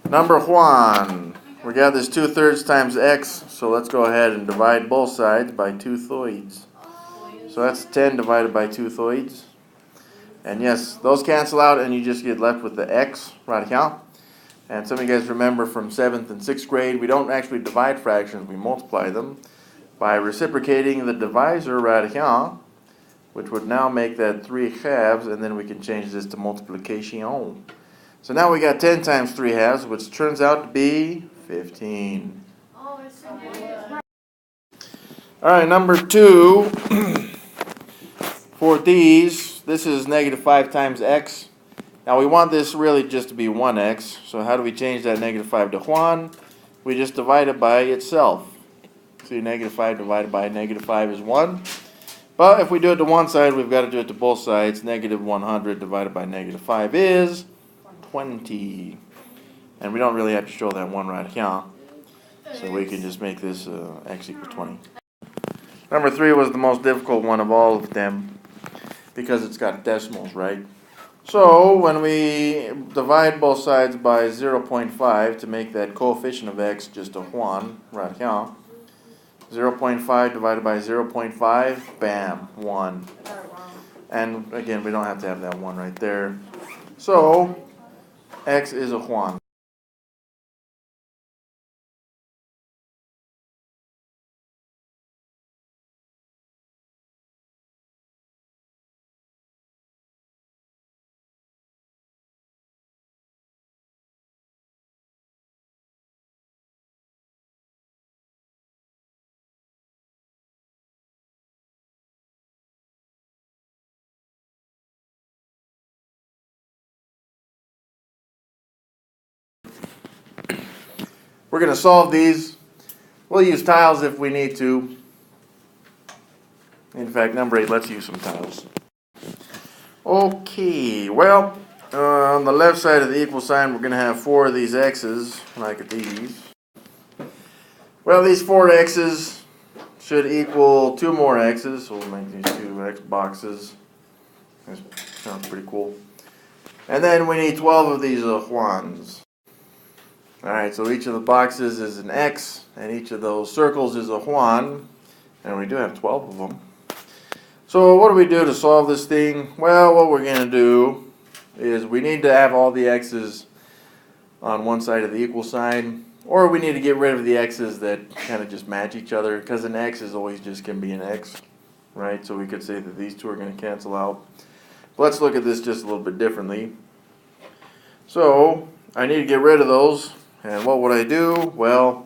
Number one, we got this 2/3 times x, so let's go ahead and divide both sides by 2/3. So that's 10 divided by 2/3. And yes, those cancel out and you just get left with the x right here. And some of you guys remember from 7th and 6th grade, we don't actually divide fractions, we multiply them by reciprocating the divisor right here, which would now make that 3/2, and then we can change this to multiplication. So now we got 10 times 3/2, which turns out to be 15. Oh, it's so good. Alright, number two, for these, this is -5 times x. Now we want this really just to be 1x, so how do we change that -5 to 1? We just divide it by itself. See, -5 divided by -5 is 1. But if we do it to one side, we've got to do it to both sides. -100 divided by -5 is 20. And we don't really have to show that one right here. So we can just make this x equal 20. Number 3 was the most difficult one of all of them because it's got decimals, right? So when we divide both sides by 0.5 to make that coefficient of x just a 1 right here, 0.5 divided by 0.5, bam, 1. And again, we don't have to have that 1 right there. So x is a 1. We're going to solve these. We'll use tiles if we need to. In fact, number 8, let's use some tiles. Okay, well, on the left side of the equal sign, we're going to have 4 of these x's, like these. Well, these 4 x's should equal 2 more x's, so we'll make these 2 x boxes. That sounds pretty cool. And then we need 12 of these Juans. Alright, so each of the boxes is an x, and each of those circles is a Juan, and we do have 12 of them. So what do we do to solve this thing? Well, what we're going to do is we need to have all the x's on one side of the equal sign, or we need to get rid of the x's that kind of just match each other, because an x is always just going to be an x, right? So we could say that these two are going to cancel out. But let's look at this just a little bit differently. So I need to get rid of those. And what would I do? Well,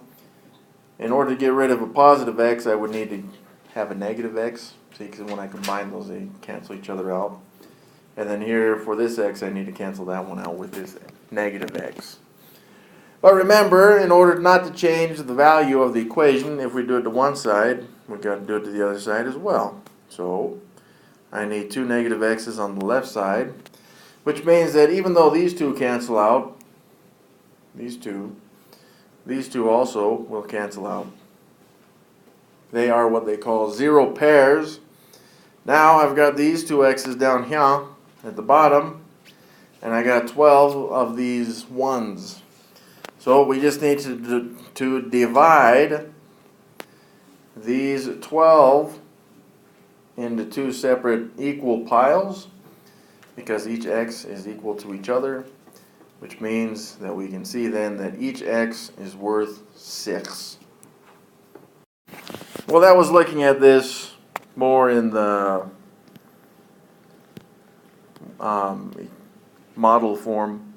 in order to get rid of a positive x, I would need to have a negative x. See, because when I combine those, they cancel each other out. And then here, for this x, I need to cancel that one out with this negative x. But remember, in order not to change the value of the equation, if we do it to one side, we've got to do it to the other side as well. So I need 2 negative x's on the left side, which means that even though these two cancel out, these two also will cancel out. They are what they call zero pairs. Now I've got these 2 x's down here at the bottom, and I got 12 of these 1s. So we just need to divide these 12 into 2 separate equal piles, because each x is equal to each other, which means that we can see then that each x is worth 6. Well, that was looking at this more in the model form.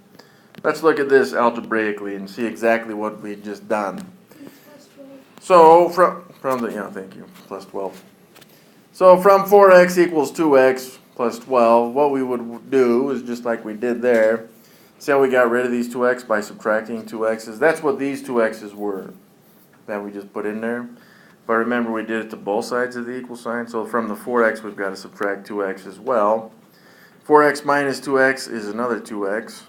Let's look at this algebraically and see exactly what we just done. So from the, thank you, plus 12. So from 4x equals 2x plus 12, what we would do is just like we did there. See how we got rid of these 2x by subtracting 2x's? That's what these 2x's were that we just put in there. But remember, we did it to both sides of the equal sign. So from the 4x, we've got to subtract 2x as well. 4x minus 2x is another 2x.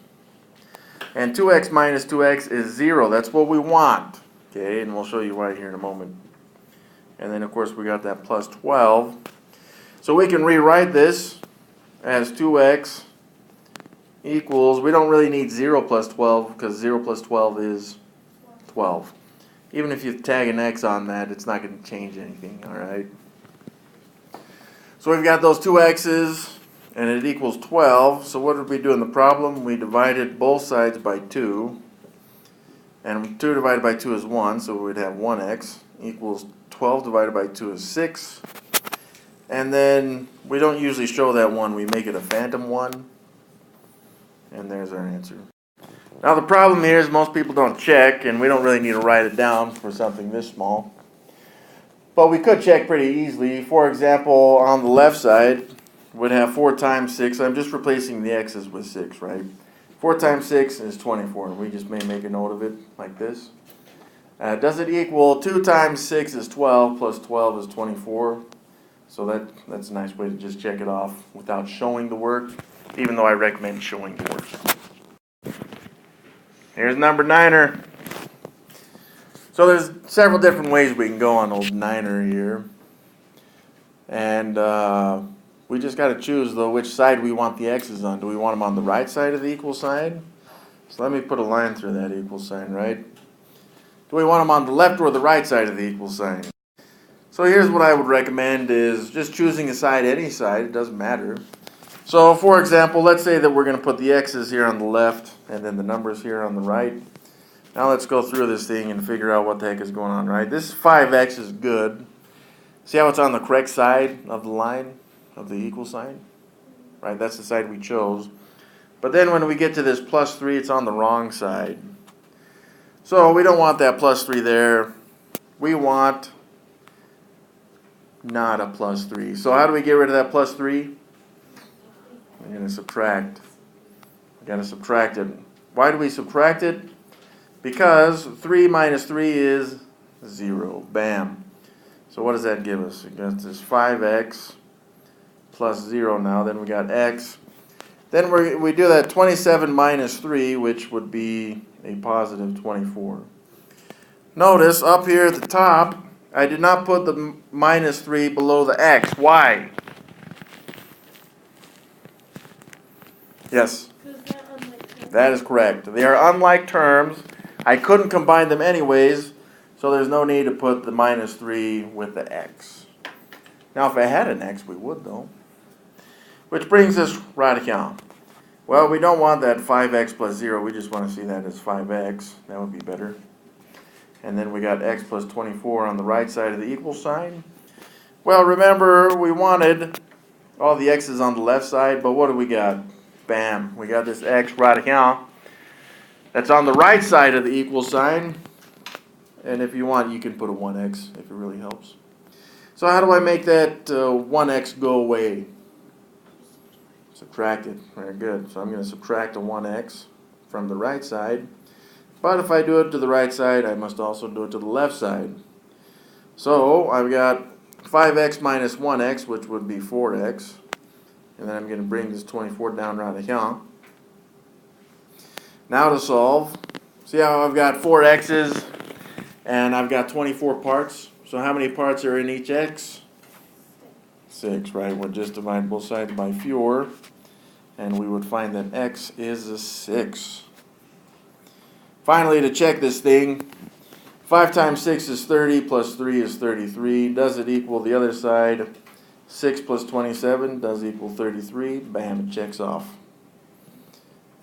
And 2x minus 2x is 0. That's what we want. Okay, and we'll show you right here in a moment. And then, of course, we got that plus 12. So we can rewrite this as 2x equals, we don't really need 0 plus 12 because 0 plus 12 is 12. Even if you tag an x on that, it's not going to change anything, alright? So we've got those two x's, and it equals 12. So what did we do in the problem? We divided both sides by 2. And 2 divided by 2 is 1, so we'd have 1x equals 12 divided by 2 is 6. And then we don't usually show that 1, we make it a phantom 1. And there's our answer. Now the problem here is most people don't check, and we don't really need to write it down for something this small. But we could check pretty easily. For example, on the left side, we'd have 4 times 6. I'm just replacing the x's with 6, right? 4 times 6 is 24. We just may make a note of it like this. Does it equal 2 times 6 is 12 plus 12 is 24? So that's a nice way to just check it off without showing the work, even though I recommend showing the work. Here's number 9er. So there's several different ways we can go on old 9er here. And we just got to choose, though, which side we want the x's on. Do we want them on the right side of the equal sign? So let me put a line through that equal sign, right? Do we want them on the left or the right side of the equal sign? So here's what I would recommend is just choosing a side, any side, it doesn't matter. So for example, let's say that we're going to put the x's here on the left and then the numbers here on the right. Now let's go through this thing and figure out what the heck is going on, right? This 5x is good. See how it's on the correct side of the line, of the equal sign? Right, that's the side we chose. But then when we get to this plus 3, it's on the wrong side. So we don't want that plus 3 there. We want not a plus 3. So how do we get rid of that plus 3? We're going to subtract. We've got to subtract it. Why do we subtract it? Because 3 minus 3 is 0. Bam. So what does that give us? We got this 5x plus 0 now. Then we got x. Then we do that 27 minus 3, which would be a positive 24. Notice up here at the top, I did not put the minus 3 below the x. Why? Yes? That is correct. They are unlike terms. I couldn't combine them anyways, so there's no need to put the minus 3 with the x. Now if I had an x, we would though. Which brings us right here. Well, we don't want that 5x plus 0. We just want to see that as 5x. That would be better. And then we got x plus 24 on the right side of the equal sign. Well, remember, we wanted all the x's on the left side, but what do we got? Bam. We got this x right here. That's on the right side of the equal sign. And if you want, you can put a 1x if it really helps. So how do I make that 1x go away? Subtract it. Very good. So I'm going to subtract a 1x from the right side. But if I do it to the right side, I must also do it to the left side. So I've got 5x minus 1x, which would be 4x. And then I'm going to bring this 24 down right here. Now to solve. See how I've got 4 x's and I've got 24 parts. So how many parts are in each x? 6, right? We'll just divide both sides by 4. And we would find that x is a 6. Finally, to check this thing, 5 times 6 is 30 plus 3 is 33. Does it equal the other side? 6 plus 27 does equal 33. Bam, it checks off.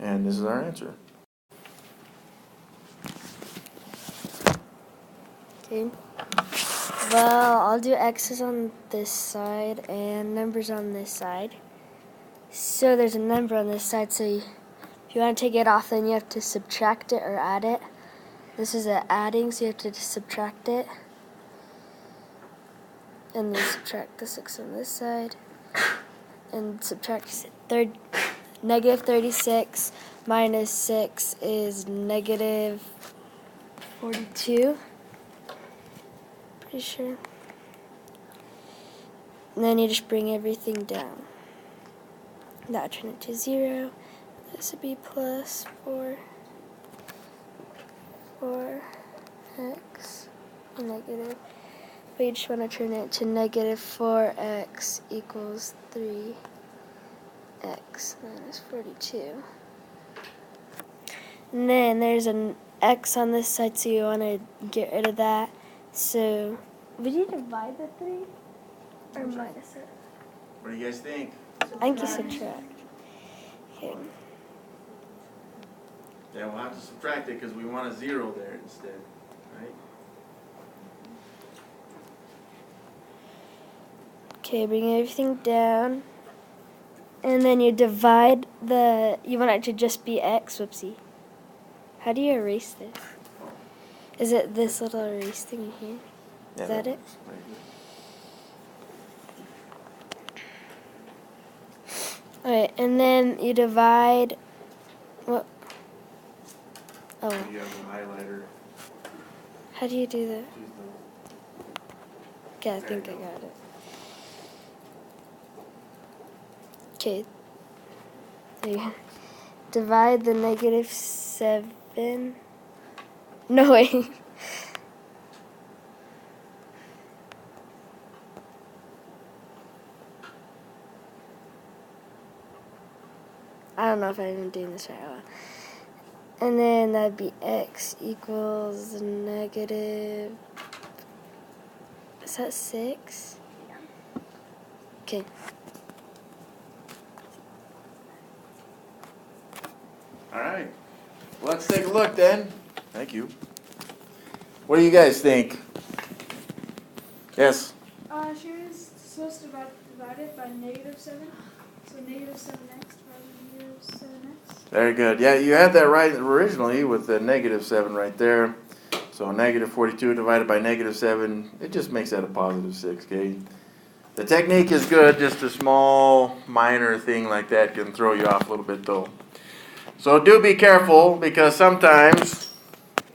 And this is our answer. Okay. Well, I'll do x's on this side and numbers on this side. So there's a number on this side, so if you want to take it off, then you have to subtract it or add it. This is adding, so you have to subtract it. And then subtract the 6 on this side. And subtract negative 36 minus 6 is negative 42. Pretty sure. And then you just bring everything down. That would turn it to 0. This would be plus 4x negative. But you just want to turn it to negative 4x equals 3x minus 42. And then there's an x on this side, so you want to get rid of that. So, would you divide the 3 or minus it? What do you guys think? I think you subtract. Okay. Yeah, we'll have to subtract it because we want a 0 there instead, right? Okay, bring everything down. And then you divide you want it to just be x, whoopsie. How do you erase this? Is it this little erase thing here? Yeah, Is that it? works. Very good. Alright, and then you divide, what? Oh, You have a highlighter. how do you do that? Choose Okay, I There think you I go. got it. Okay. There you go. Divide the -7. No, wait. I don't know if I'm even doing this right. And then that'd be x equals negative. Is that 6? Okay. All right. Let's take a look then. Thank you. What do you guys think? Yes? She was supposed to divide it by -7. So -7x divided by -7x. Very good. Yeah, you had that right originally with the -7 right there. So -42 divided by -7, it just makes that a +6, okay? The technique is good, just a small minor thing like that can throw you off a little bit though. So do be careful because sometimes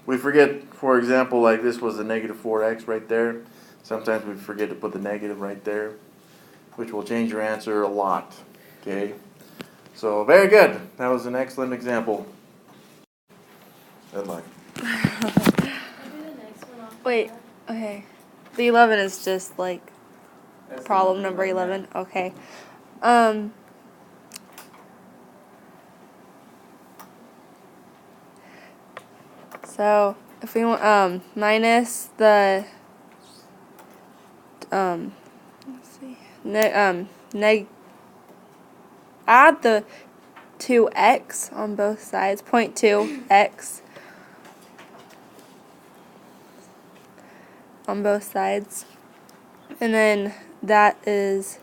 we forget, for example, like this was a -4x right there. Sometimes we forget to put the negative right there, which will change your answer a lot, okay? So very good. That was an excellent example. Good luck. Wait, okay. The 11 is just like problem number 11. Okay. So if we want minus the let's see, add the 2x on both sides, 0.2x on both sides, and then that is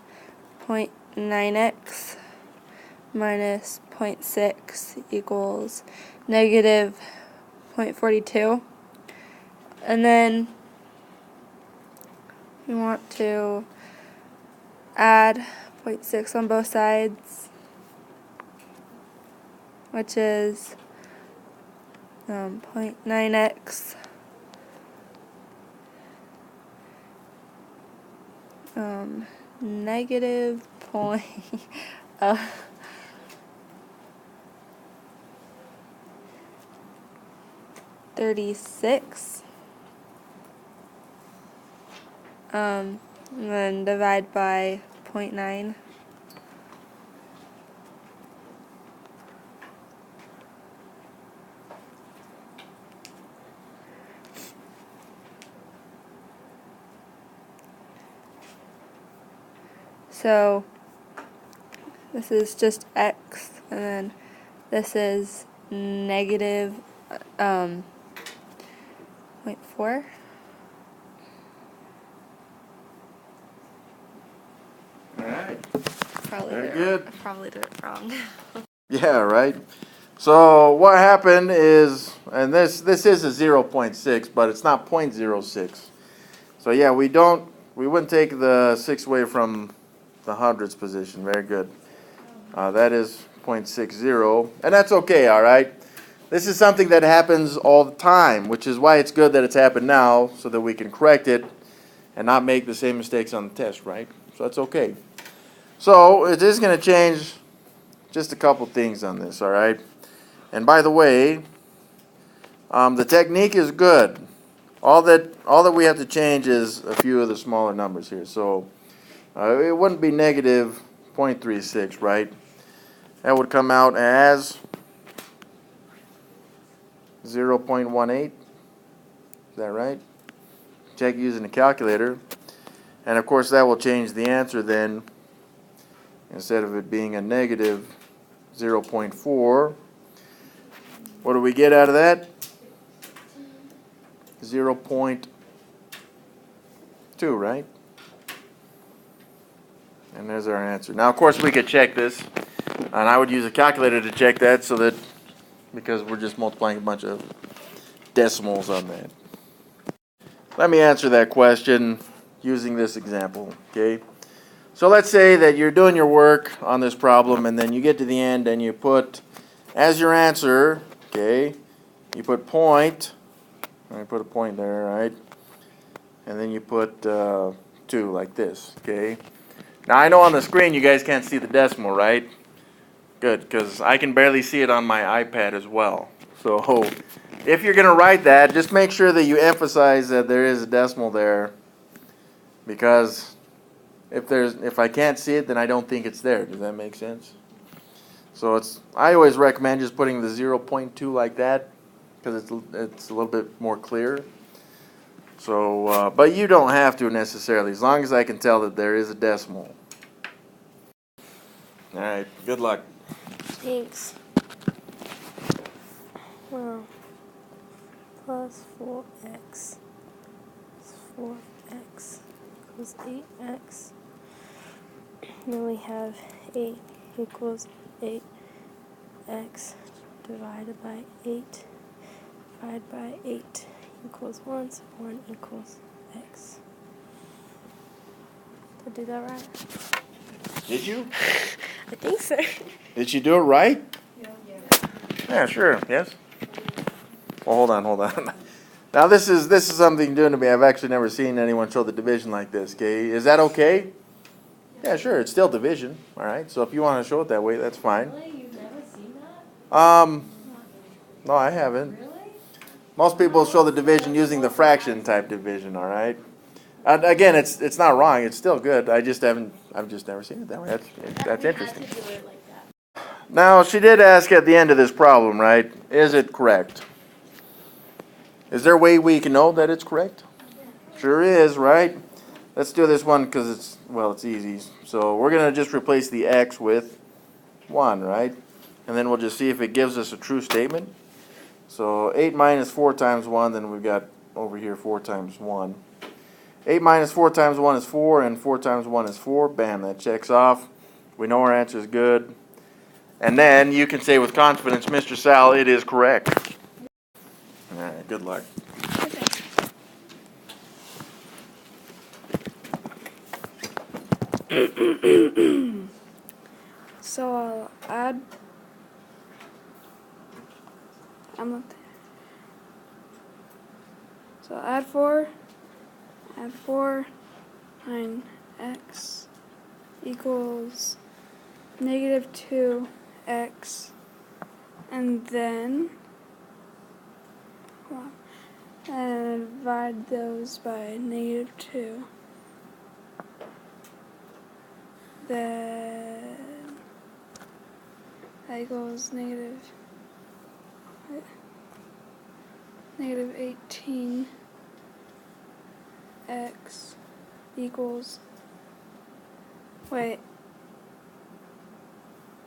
0.9x minus 0.6 equals negative 0.42, and then we want to add 0.6 on both sides, which is 0.9x negative point 36, and then divide by 0.9. So this is just x, and then this is negative 0.4. All right. Probably Very did good. I probably did it wrong. Yeah, right. So what happened is, and this is a 0.6, but it's not 0.06. So yeah, we wouldn't take the 6 away from the hundreds position. Very good. That is 0.60, and that's okay, all right? This is something that happens all the time, which is why it's good that it's happened now so that we can correct it and not make the same mistakes on the test, right? So that's okay. So it is going to change just a couple things on this, all right? And by the way, the technique is good. All that we have to change is a few of the smaller numbers here. So it wouldn't be negative 0.36, right? That would come out as 0.18. Is that right? Check using a calculator. And of course that will change the answer then. Instead of it being a negative 0.4, what do we get out of that? 0.2, right? And there's our answer. Now, of course, we could check this, and I would use a calculator to check that so that, because we're just multiplying a bunch of decimals on that. Let me answer that question using this example, okay? So let's say that you're doing your work on this problem, and then you get to the end and you put, as your answer, okay, you put point, and I put a point there, right? And then you put 2 like this, okay? Now I know on the screen you guys can't see the decimal, right? Good, because I can barely see it on my iPad as well. So if you're going to write that, just make sure that you emphasize that there is a decimal there, because if I can't see it, then I don't think it's there. Does that make sense? So I always recommend just putting the 0.2 like that, because it's a little bit more clear. So, but you don't have to necessarily, as long as I can tell that there is a decimal. All right, good luck. Thanks. Well, plus 4x is 4x equals 8x. Then we have 8 equals 8x divided by 8 divided by 8 equals 1, so 1 equals x. Did I do that right? Did you? I think so. Did you do it right? Yeah, sure. Yes. Well, hold on. Now this is something new to me. I've actually never seen anyone show the division like this. Okay, is that okay? Yeah, sure. It's still division. All right. So if you want to show it that way, that's fine. Really? You've never seen that? No, I haven't. Really? Most people show the division using the fraction type division. All right. Again, it's not wrong. It's still good. I've just never seen it that way. That's interesting. We had to do it like that. Now, she did ask at the end of this problem, right? Is it correct? Is there a way we can know that it's correct? Sure is, right? Let's do this one because it's easy. So we're going to just replace the x with 1, right? And then we'll just see if it gives us a true statement. So 8 minus 4 times 1, then we've got over here 4 times 1. 8 minus 4 times 1 is 4, and 4 times 1 is 4. Bam, that checks off. We know our answer is good. And then you can say with confidence, Mr. Sal, it is correct. All right, good luck. So I'll add. I'm not there. So add 4. Add 4. 9x equals negative 2x. And then and divide those by negative 2. Then that equals negative 18 x equals, wait,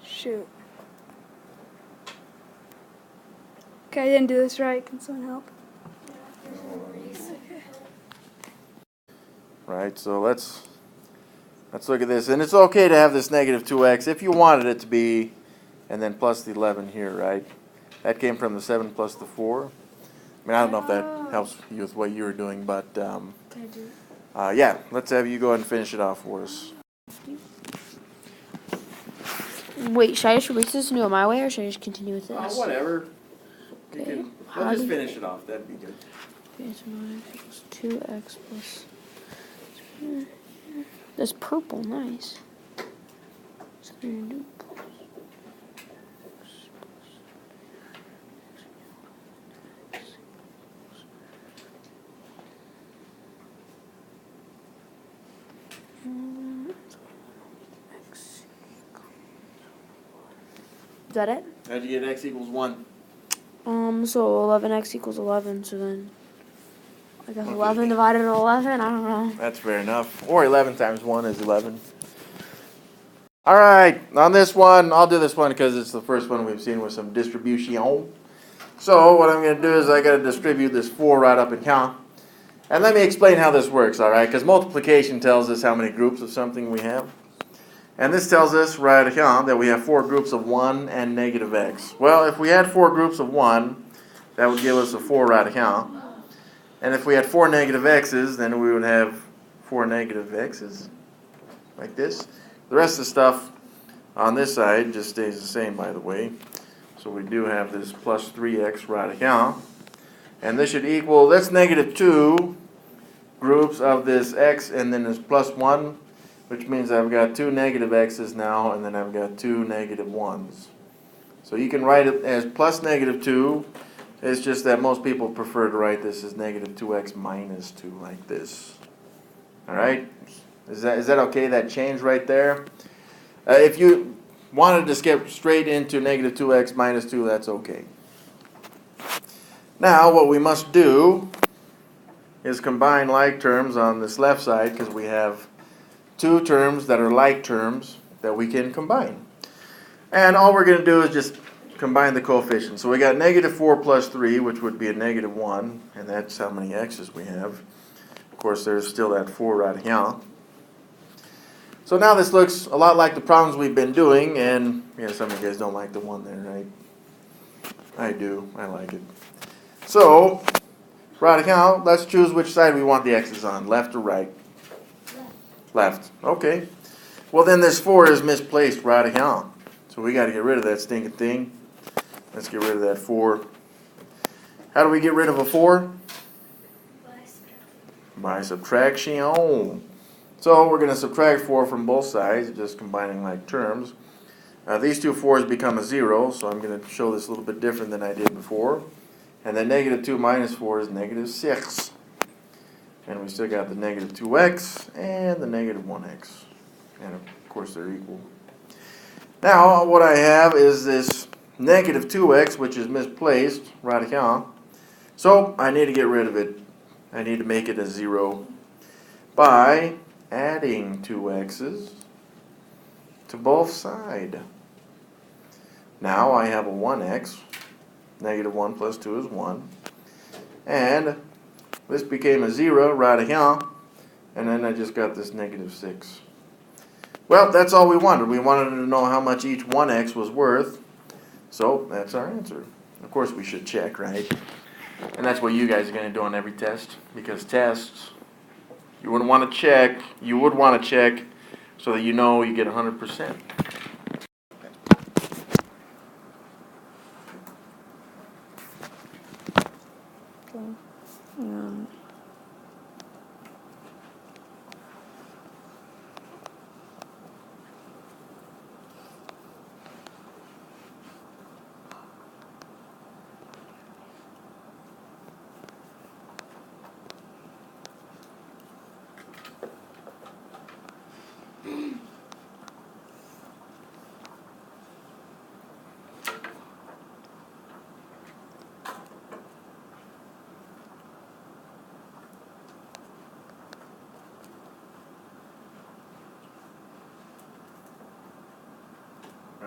shoot. Okay, I didn't do this right. Can someone help? Right, so let's look at this. And it's okay to have this negative 2x if you wanted it to be, and then plus the 11 here, right? That came from the 7 plus the 4. I mean, I don't know if that helps you with what you were doing, but Can I do it? yeah, let's have you go ahead and finish it off for us. Wait, should I just erase this and do it my way, or should I just continue with this? Whatever. Okay. We'll just finish it off. That'd be good. Okay, so 9x equals 2x plus. That's purple, nice. So we're gonna do plus. Is that it? How'd you get x equals 1? So 11x equals 11, so then I guess 11 divided by 11, I don't know. That's fair enough. Or 11 times 1 is 11. Alright, on this one, I'll do this one because it's the first one we've seen with some distribution. So what I'm going to do is I got to distribute this 4 right up in count. And let me explain how this works, alright? Because multiplication tells us how many groups of something we have. And this tells us right here that we have 4 groups of 1 and negative x. Well, if we had 4 groups of 1, that would give us a 4 right here. And if we had 4 negative x's, then we would have 4 negative x's, like this. The rest of the stuff on this side just stays the same, by the way. So we do have this plus 3x right here. And this should equal, that's negative 2 groups of this x, and then this plus 1, which means I've got 2 negative x's now, and then I've got 2 negative 1's. So you can write it as plus negative 2. It's just that most people prefer to write this as negative 2x minus 2, like this. Alright? Is that okay, that change right there? If you wanted to skip straight into negative 2x minus 2, that's okay. Now, what we must do is combine like terms on this left side, because we have 2 terms that are like terms that we can combine. And all we're going to do is just combine the coefficients. So we got negative 4 plus 3, which would be a negative 1, and that's how many x's we have. Of course, there's still that 4 right here. So now this looks a lot like the problems we've been doing, and yeah, some of you guys don't like the 1 there, right? I do. I like it. So, right here, let's choose which side we want the x's on, left or right? Left. Okay. Well, then this 4 is misplaced right here. So we got to get rid of that stinking thing. Let's get rid of that 4. How do we get rid of a 4? By subtraction. So we're going to subtract 4 from both sides, just combining like terms. These two 4's become a 0, so I'm going to show this a little bit different than I did before. And then negative 2 minus 4 is negative 6. And we still got the negative 2x and the negative 1x. And of course they're equal. Now what I have is this negative 2x, which is misplaced right here. So I need to get rid of it. I need to make it a 0 by adding 2 x's to both sides. Now I have a 1x. Negative 1 plus 2 is 1. And this became a 0 right here. And then I just got this negative 6. Well, that's all we wanted. We wanted to know how much each 1x was worth. So that's our answer. Of course we should check, right? And that's what you guys are going to do on every test. Because tests, you wouldn't want to check. You would want to check so that you know you get 100%.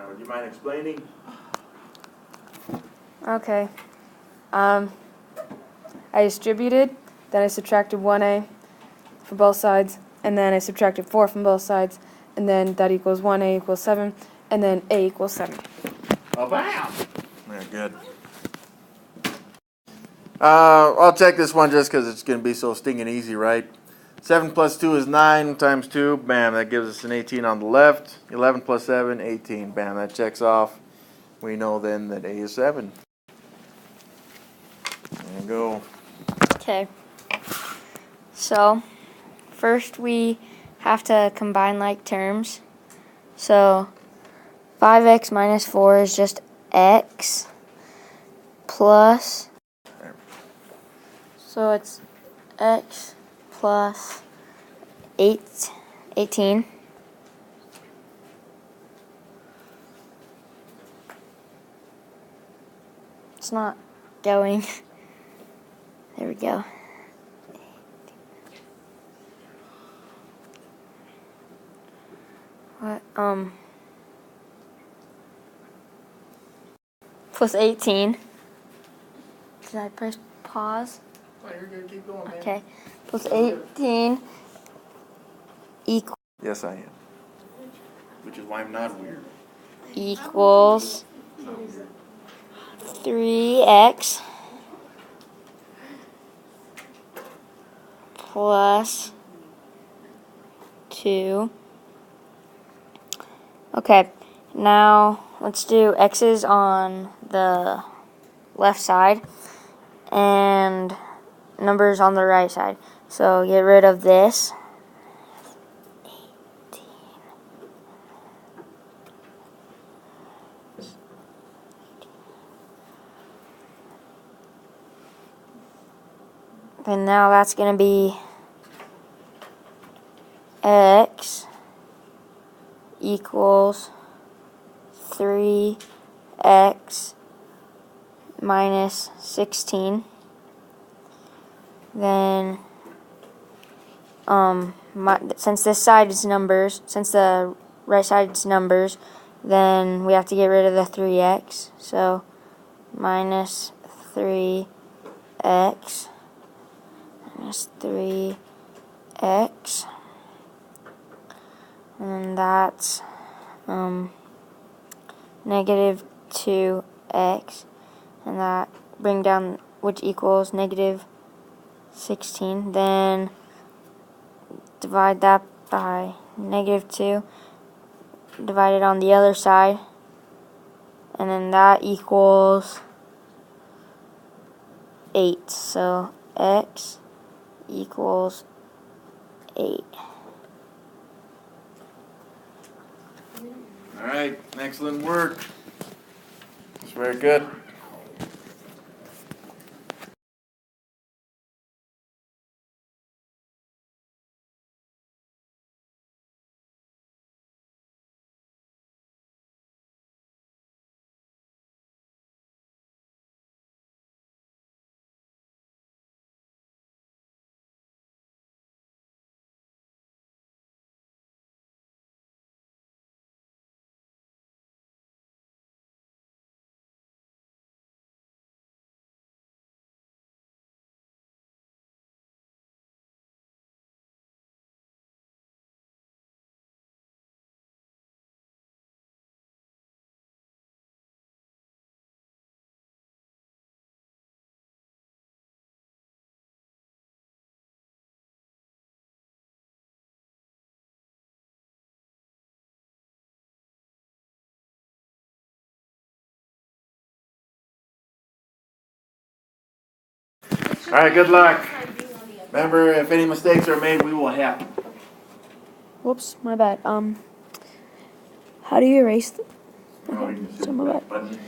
Would you mind explaining? Okay. I distributed, then I subtracted 1a for both sides, and then I subtracted 4 from both sides, and then that equals 1a equals 7, and then a equals 7. Oh, wow. Very good. I'll check this one just because it's going to be so stinking easy, right? 7 plus 2 is 9 times 2. Bam, that gives us an 18 on the left. 11 plus 7, 18. Bam, that checks off. We know then that A is 7. There you go. Okay. So, first we have to combine like terms. So, 5x minus 4 is just x plus. So it's x plus 18. It's not going. There we go. What? Plus 18. Did I press pause? Oh, you're gonna keep going, man. Okay. Plus 18 Yes, I am. Which is why I'm not weird. equals 3x plus 2. Okay, now let's do x's on the left side and numbers on the right side. So get rid of this. And now that's going to be x equals 3x minus 16. Then, since this side is numbers, since the right side is numbers, then we have to get rid of the 3x. So, minus 3x minus 3x, and that's negative 2x, and that bring down, which equals negative 16. Then divide that by negative 2, divide it on the other side, and then that equals 8. So x equals 8. All right, excellent work. It's very good. All right, good luck. Remember, if any mistakes are made, we will help. Whoops, my bad. How do you erase them? Oh, you just hit So my the bad. button.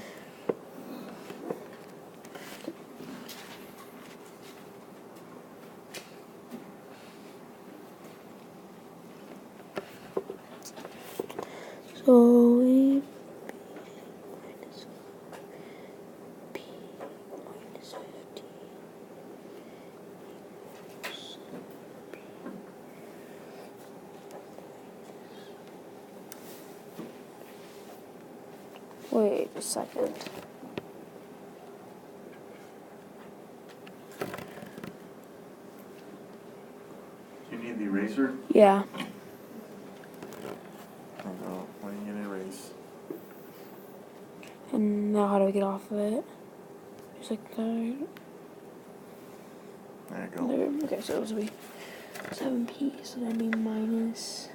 So we minus b minus 15 Wait a second. You need the eraser? Yeah. I know. Why are you gonna erase? And now how do I get off of it? Just like that. There you go. There. Okay, so this will be 7p, so that'd be minus.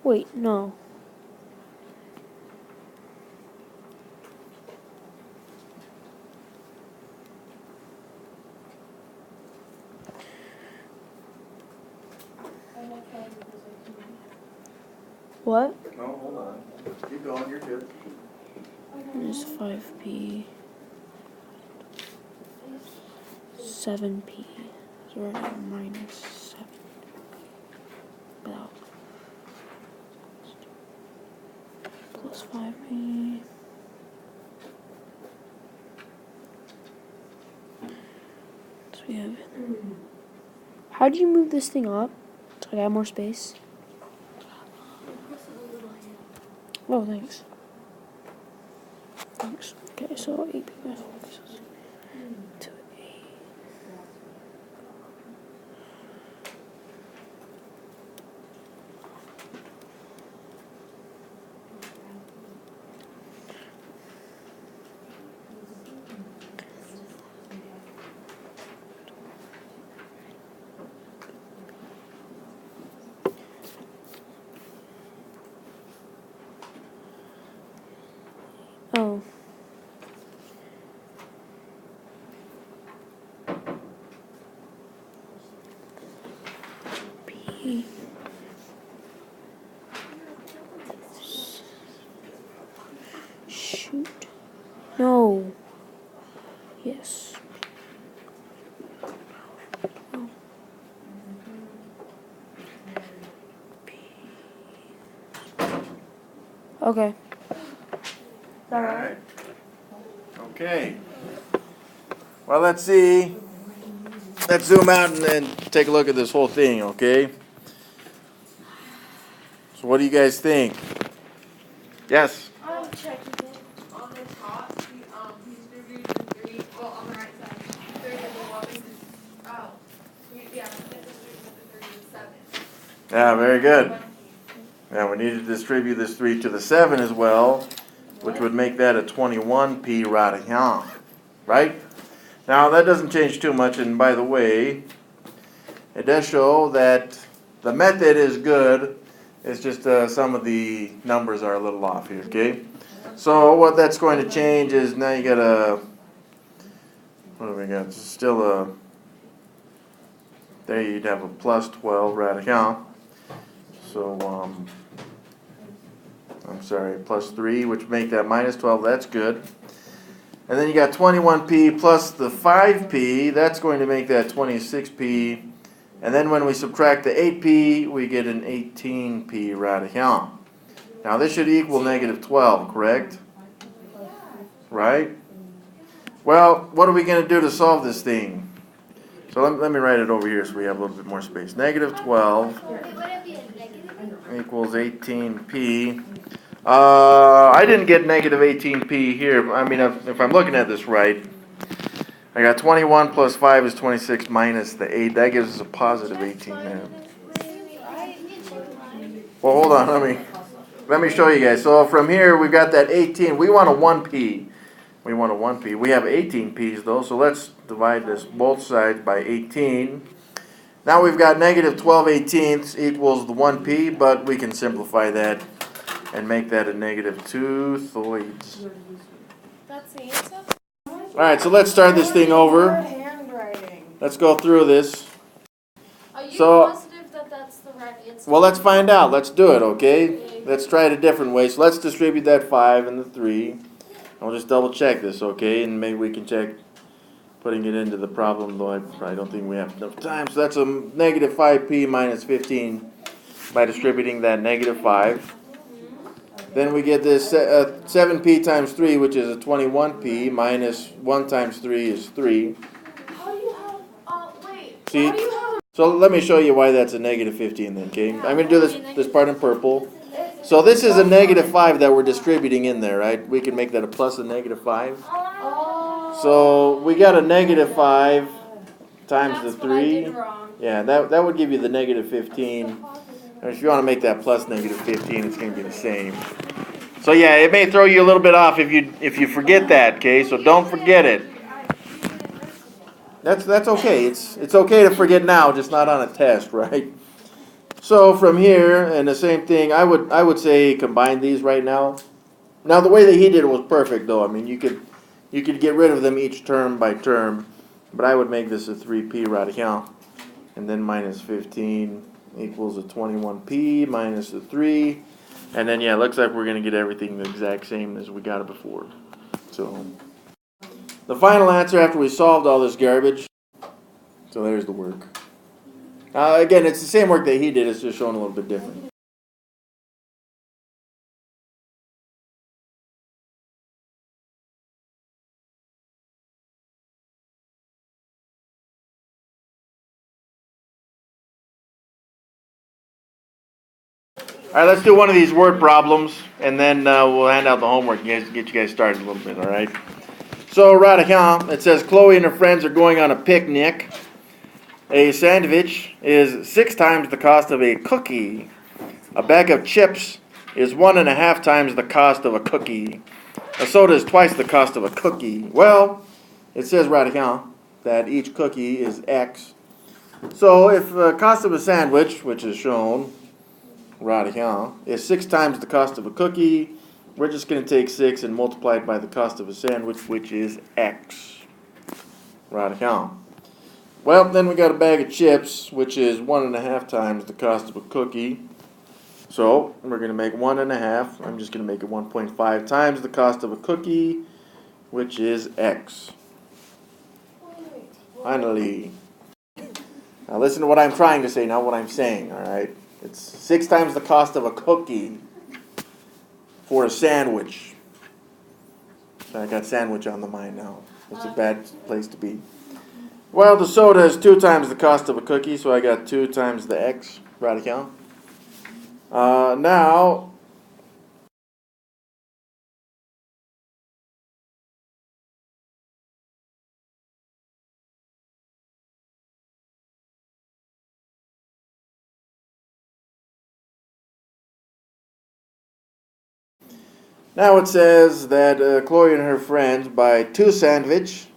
Wait, no. What? No, hold on. Keep going, you're good. Minus 5p. 7p. So we're at minus 7. Without. Plus 5p. So we have. How do you move this thing up? So I got more space. Oh, thanks. Thanks. Okay, so 8p minus 2 8. Oh. P. Shoot. No. Yes. No. P. Okay. Alright. Okay. Well, let's see. Let's zoom out and then take a look at this whole thing, okay? So what do you guys think? Yes? I'm checking it. On the top, he distributed the 3, well, on the right side, 3 of the lowest, oh, yeah, he distributed the 3 to the 7. Yeah, very good. Yeah, we need to distribute this 3 to the 7 as well, which would make that a 21p radian, right? Now, that doesn't change too much, and by the way, it does show that the method is good. It's just some of the numbers are a little off here, okay? So what that's going to change is now you got a, what do we got? Still a, there you'd have a plus 12 radian. So, I'm sorry, plus 3, which make that minus 12, that's good. And then you got 21p plus the 5p, that's going to make that 26p. And then when we subtract the 8p, we get an 18p radian. Now this should equal negative 12, correct? Right? Well, what are we going to do to solve this thing? So let me write it over here so we have a little bit more space. Negative 12 equals 18p. I didn't get negative 18p here. I mean, if I'm looking at this right, I got 21 plus 5 is 26 minus the 8. That gives us a positive 18 now. Well, hold on. Let me show you guys. So from here, we've got that 18. We want a 1p. We want a 1p. We have 18 p's though, so let's divide this both sides by 18. Now we've got negative 12 eighteenths equals the 1p, but we can simplify that and make that a negative 2 thirds. That's the answer? Alright, so let's start this thing over. Handwriting. Let's go through this. Are you So- positive that that's the right answer? Well, let's find out. Let's do it, okay? Let's try it a different way. So let's distribute that 5 and the 3. I'll just double check this, okay? And maybe we can check putting it into the problem, though I don't think we have enough time. So that's a negative 5p minus 15 by distributing that negative 5. Then we get this 7p times 3, which is a 21p, minus 1 times 3 is 3. How do you have, wait. See? How do you have So let me show you why that's a negative 15 then, okay? I'm going to do this part in purple. So this is a negative 5 that we're distributing in there, right? We can make that a plus a negative 5. So we got a negative 5 times the 3. Yeah, that would give you the negative 15. And if you want to make that plus negative 15, it's going to be the same. So yeah, it may throw you a little bit off if you forget that, okay? So don't forget it. That's okay. It's okay to forget now, just not on a test, right? So from here, and the same thing, I would say combine these right now. Now the way that he did it was perfect though. I mean you could get rid of them each term by term, but I would make this a 3p radical. And then minus 15 equals a 21p minus the 3. And then yeah, it looks like we're gonna get everything the exact same as we got it before. So the final answer after we solved all this garbage. So there's the work. Again, it's the same work that he did, it's just shown a little bit different. Alright, let's do one of these word problems, and then we'll hand out the homework and get you guys started a little bit, alright? So, radical, it says Chloe and her friends are going on a picnic. A sandwich is 6 times the cost of a cookie. A bag of chips is 1.5 times the cost of a cookie. A soda is twice the cost of a cookie. Well, it says radical that each cookie is X. So if the cost of a sandwich, which is shown, radical, is 6 times the cost of a cookie, we're just going to take 6 and multiply it by the cost of a sandwich, which is X. Radical. Well, then we got a bag of chips, which is 1.5 times the cost of a cookie. So we're going to make 1.5. I'm just going to make it 1.5 times the cost of a cookie, which is X. Finally. Now listen to what I'm trying to say, not what I'm saying, alright? It's 6 times the cost of a cookie for a sandwich. I got sandwich on the mind now. It's a bad place to be. Well, the soda is 2 times the cost of a cookie, so I got 2 times the X radical. Now, it says that Chloe and her friends buy 2 sandwich.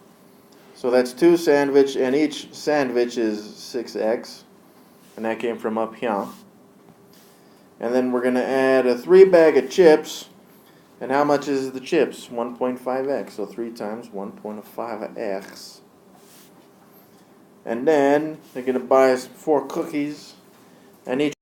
So that's 2 sandwich, and each sandwich is 6x. And that came from up here. And then we're going to add a 3 bag of chips. And how much is the chips? 1.5x. So 3 times 1.5x. And then they're going to buy us 4 cookies. And each